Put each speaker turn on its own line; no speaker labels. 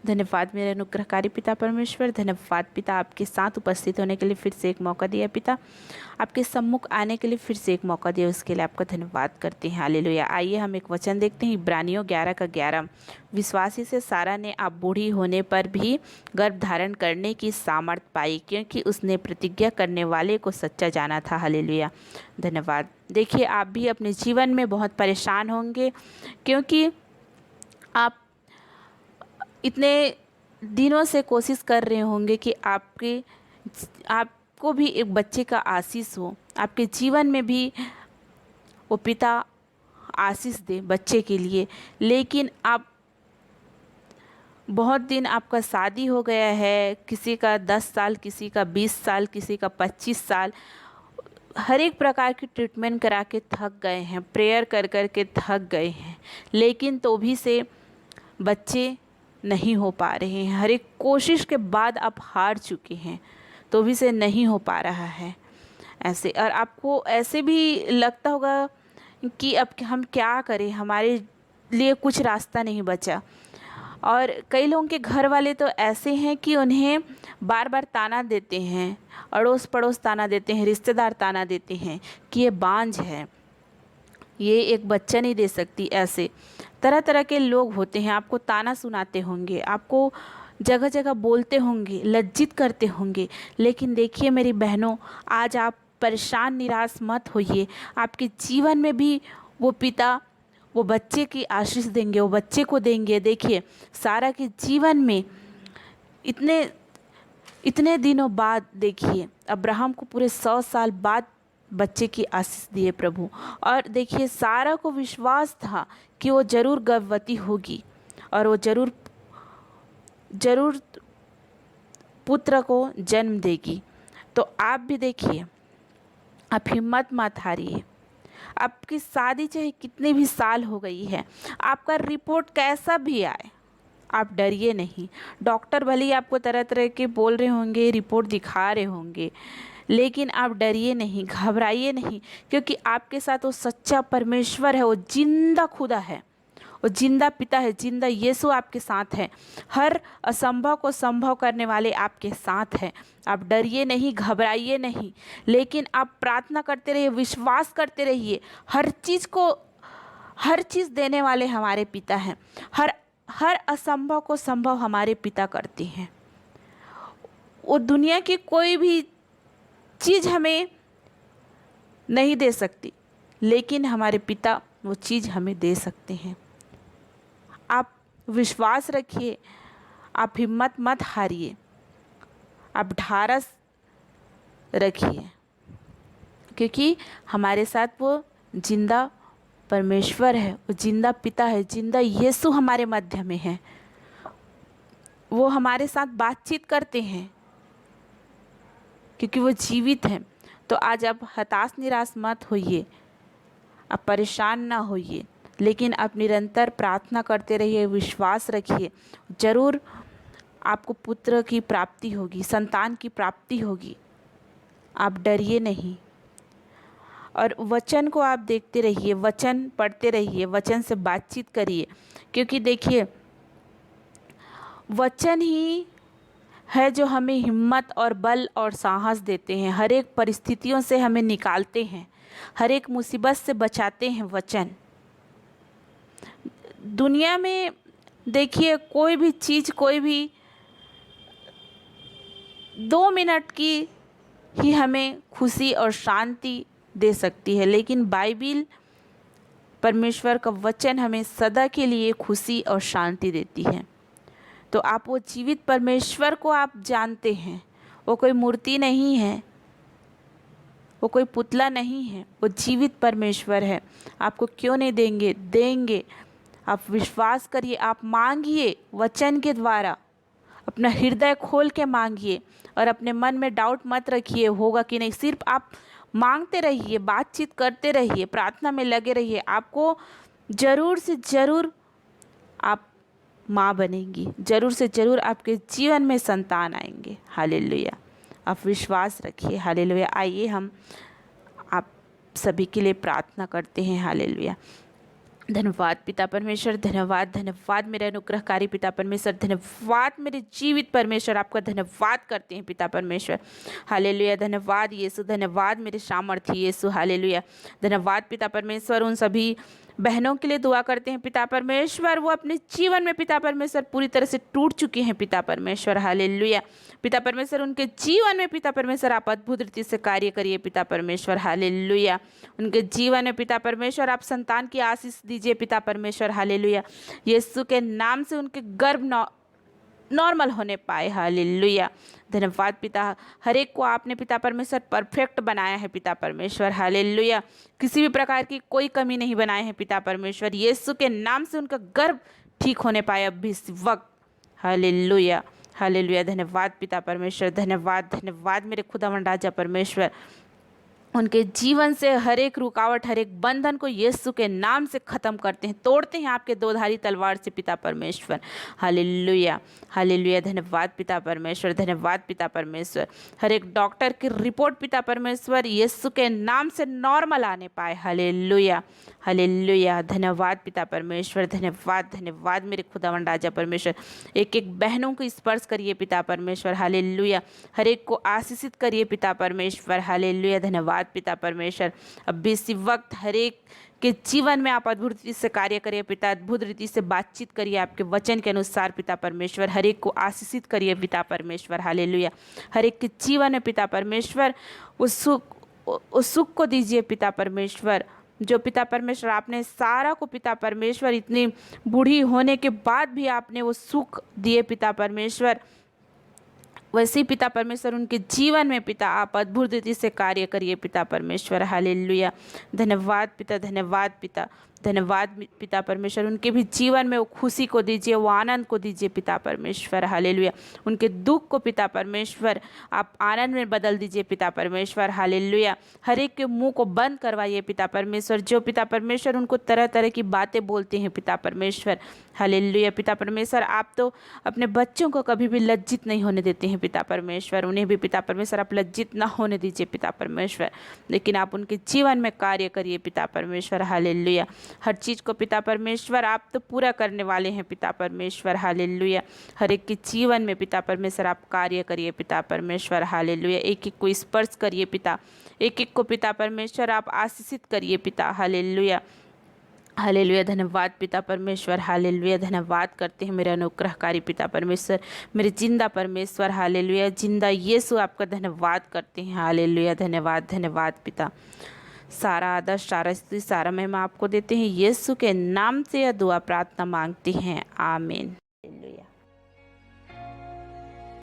धन्यवाद मेरे अनुग्रहकारी पिता परमेश्वर। धन्यवाद पिता, आपके साथ उपस्थित होने के लिए फिर से एक मौका दिया पिता, आपके सम्मुख आने के लिए फिर से एक मौका दिया, उसके लिए आपका धन्यवाद करते हैं। हालेलुया। आइए हम एक वचन देखते हैं, इब्रानियों 11:11। विश्वासी से सारा ने आप बूढ़ी होने पर भी गर्भ धारण करने की सामर्थ पाई, क्योंकि उसने प्रतिज्ञा करने वाले को सच्चा जाना था। हालेलुया। धन्यवाद। देखिए, आप भी अपने जीवन में बहुत परेशान होंगे, क्योंकि आप इतने दिनों से कोशिश कर रहे होंगे कि आपको भी एक बच्चे का आशीष हो, आपके जीवन में भी वो पिता आशीष दे बच्चे के लिए। लेकिन आप बहुत दिन, आपका शादी हो गया है, किसी का 10 साल, किसी का 20 साल, किसी का 25 साल, हर एक प्रकार की ट्रीटमेंट करा के थक गए हैं, प्रेयर कर कर के थक गए हैं, लेकिन तो भी से बच्चे नहीं हो पा रहे हैं। हर एक कोशिश के बाद आप हार चुके हैं, तो भी से नहीं हो पा रहा है ऐसे। और आपको ऐसे भी लगता होगा कि अब हम क्या करें, हमारे लिए कुछ रास्ता नहीं बचा। और कई लोगों के घर वाले तो ऐसे हैं कि उन्हें बार बार ताना देते हैं, अड़ोस पड़ोस ताना देते हैं, रिश्तेदार ताना देते हैं कि ये बांझ है, ये एक बच्चा नहीं दे सकती। ऐसे तरह तरह के लोग होते हैं, आपको ताना सुनाते होंगे, आपको जगह जगह बोलते होंगे, लज्जित करते होंगे। लेकिन देखिए मेरी बहनों, आज आप परेशान निराश मत होइए। आपके जीवन में भी वो पिता वो बच्चे की आशीष देंगे, वो बच्चे को देंगे। देखिए, सारा के जीवन में इतने इतने दिनों बाद, देखिए अब्राहम को पूरे 100 साल बाद बच्चे की आशीष दिए प्रभु। और देखिए, सारा को विश्वास था कि वो जरूर गर्भवती होगी और वो जरूर जरूर पुत्र को जन्म देगी। तो आप भी देखिए, आप हिम्मत मत हारिए। आपकी शादी चाहे कितने भी साल हो गई है, आपका रिपोर्ट कैसा भी आए, आप डरिए नहीं। डॉक्टर भले ही आपको तरह तरह के बोल रहे होंगे, रिपोर्ट दिखा रहे होंगे, लेकिन आप डरिए नहीं, घबराइए नहीं, क्योंकि आपके साथ वो सच्चा परमेश्वर है, वो जिंदा खुदा है, वो जिंदा पिता है, जिंदा यीशु आपके साथ है। हर असंभव को संभव करने वाले आपके साथ हैं। आप डरिए नहीं, घबराइए नहीं, लेकिन आप प्रार्थना करते रहिए, विश्वास करते रहिए। हर चीज़ देने वाले हमारे पिता हैं। हर असंभव को संभव हमारे पिता करते हैं। वो दुनिया की कोई भी चीज़ हमें नहीं दे सकती, लेकिन हमारे पिता वो चीज़ हमें दे सकते हैं। आप विश्वास रखिए, आप हिम्मत मत हारिए, आप ढारस रखिए, क्योंकि हमारे साथ वो जिंदा परमेश्वर है, वो जिंदा पिता है, जिंदा यीशु हमारे मध्य में है। वो हमारे साथ बातचीत करते हैं, क्योंकि वो जीवित हैं। तो आज आप हताश निराश मत होइए, आप परेशान ना होइए, लेकिन आप निरंतर प्रार्थना करते रहिए, विश्वास रखिए, जरूर आपको पुत्र की प्राप्ति होगी, संतान की प्राप्ति होगी। आप डरिए नहीं। और वचन को आप देखते रहिए, वचन पढ़ते रहिए, वचन से बातचीत करिए, क्योंकि देखिए वचन ही है जो हमें हिम्मत और बल और साहस देते हैं, हर एक परिस्थितियों से हमें निकालते हैं, हर एक मुसीबत से बचाते हैं वचन। दुनिया में देखिए, कोई भी चीज़, कोई भी 2 मिनट की ही हमें खुशी और शांति दे सकती है, लेकिन बाइबिल, परमेश्वर का वचन हमें सदा के लिए खुशी और शांति देती है। तो आप वो जीवित परमेश्वर को आप जानते हैं, वो कोई मूर्ति नहीं है, वो कोई पुतला नहीं है, वो जीवित परमेश्वर है। आपको क्यों नहीं देंगे, देंगे। आप विश्वास करिए, आप मांगिए वचन के द्वारा, अपना हृदय खोल के मांगिए, और अपने मन में डाउट मत रखिए होगा कि नहीं। सिर्फ आप मांगते रहिए, बातचीत करते रहिए, प्रार्थना में लगे रहिए। आपको ज़रूर से ज़रूर आप माँ बनेंगी, ज़रूर से ज़रूर आपके जीवन में संतान आएंगे। हालेलुया। आप विश्वास रखिए। हालेलुया। आइए हम आप सभी के लिए प्रार्थना करते हैं। हालेलुया। धन्यवाद पिता परमेश्वर, धन्यवाद धन्यवाद मेरे अनुग्रहकारी पिता परमेश्वर, धन्यवाद मेरे जीवित परमेश्वर, आपका धन्यवाद करते हैं पिता परमेश्वर। हालेलुया, धन्यवाद यीशु, धन्यवाद मेरे सामर्थ्य यीशु। हालेलुया, धन्यवाद पिता परमेश्वर। उन सभी बहनों के लिए दुआ करते हैं पिता परमेश्वर, वो अपने जीवन में पिता परमेश्वर पूरी तरह से टूट चुके हैं पिता परमेश्वर। हालेलुया, पिता परमेश्वर उनके जीवन में पिता परमेश्वर आप अद्भुत रीति से कार्य करिए पिता परमेश्वर। हालेलुया, उनके जीवन में पिता परमेश्वर आप संतान की आशीष दीजिए पिता परमेश्वर। हालेलुया, यीशु के नाम से उनके गर्भ नॉर्मल होने पाए। हालेलुया, धन्यवाद पिता। हर एक को आपने पिता परमेश्वर परफेक्ट बनाया है पिता परमेश्वर। हालेलुया, किसी भी प्रकार की कोई कमी नहीं बनाए हैं पिता परमेश्वर। यीशु के नाम से उनका गर्भ ठीक होने पाए अब भी इस वक्त। हालेलुया, हालेलुया, धन्यवाद पिता परमेश्वर, धन्यवाद धन्यवाद मेरे खुदावंद राजा परमेश्वर। उनके जीवन से हर एक रुकावट, हर एक बंधन को यीशु के नाम से ख़त्म करते हैं, तोड़ते हैं आपके दोधारी तलवार से पिता परमेश्वर। हालेलुया, हालेलुया, धन्यवाद पिता परमेश्वर, धन्यवाद पिता परमेश्वर। हर एक डॉक्टर की रिपोर्ट पिता परमेश्वर यीशु के नाम से नॉर्मल आने पाए। हालेलुया, हालेलुया, धन्यवाद पिता परमेश्वर, धन्यवाद धन्यवाद मेरे खुदावंद राजा परमेश्वर। एक एक बहनों को स्पर्श करिए पिता परमेश्वर। हालेलुया, हर एक को आशीषित करिए पिता परमेश्वर। हालेलुया, धन्यवाद पिता परमेश्वर। अब भी इसी वक्त हर एक के जीवन में आप अद्भुत रीति से कार्य करिए पिता, अद्भुत रीति से बातचीत करिए आपके वचन के अनुसार पिता परमेश्वर। हर एक को आशीषित करिए पिता परमेश्वर। हालेलुया, हर एक के जीवन में पिता परमेश्वर उस सुख को दीजिए पिता परमेश्वर, जो पिता परमेश्वर आपने सारा को पिता परमेश्वर इतनी बूढ़ी होने के बाद भी आपने वो सुख दिए पिता परमेश्वर। वैसे ही पिता परमेश्वर उनके जीवन में पिता आप अद्भुत रीति से कार्य करिए पिता परमेश्वर। हालेलुया, धन्यवाद पिता, धन्यवाद पिता, धन्यवाद पिता परमेश्वर। उनके भी जीवन में वो खुशी को दीजिए, वो आनंद को दीजिए पिता परमेश्वर। हालेलुया, उनके दुख को पिता परमेश्वर आप आनंद में बदल दीजिए पिता परमेश्वर। हालेलुया, हर एक के मुंह को बंद करवाइए पिता परमेश्वर, जो पिता परमेश्वर उनको तरह तरह की बातें बोलते हैं पिता परमेश्वर। हालेलुया, पिता परमेश्वर आप तो अपने बच्चों को कभी भी लज्जित नहीं होने देते हैं पिता परमेश्वर। उन्हें भी पिता परमेश्वर आप लज्जित ना होने दीजिए पिता परमेश्वर, लेकिन आप उनके जीवन में कार्य करिए पिता परमेश्वर। हालेलुया, हर चीज़ को पिता परमेश्वर आप तो पूरा करने वाले हैं पिता परमेश्वर। हालेलुया, हर एक के जीवन में पिता परमेश्वर आप कार्य करिए पिता परमेश्वर। हालेलुया, एक एक को स्पर्श करिए पिता, एक एक को पिता परमेश्वर आप आशीषित करिए पिता। हालेलुया, हालेलुया, धन्यवाद पिता परमेश्वर। हालेलुया, धन्यवाद करते हैं मेरे अनुग्रहकारी पिता परमेश्वर, मेरे जिंदा परमेश्वर। हालेलुया, जिंदा यीशु आपका धन्यवाद करते हैं। हालेलुया, धन्यवाद धन्यवाद पिता। सारा आदर, सारा स्तुति, सारा महिमा आपको देते हैं। यीशु के नाम से यह दुआ प्रार्थना मांगते हैं, आमीन।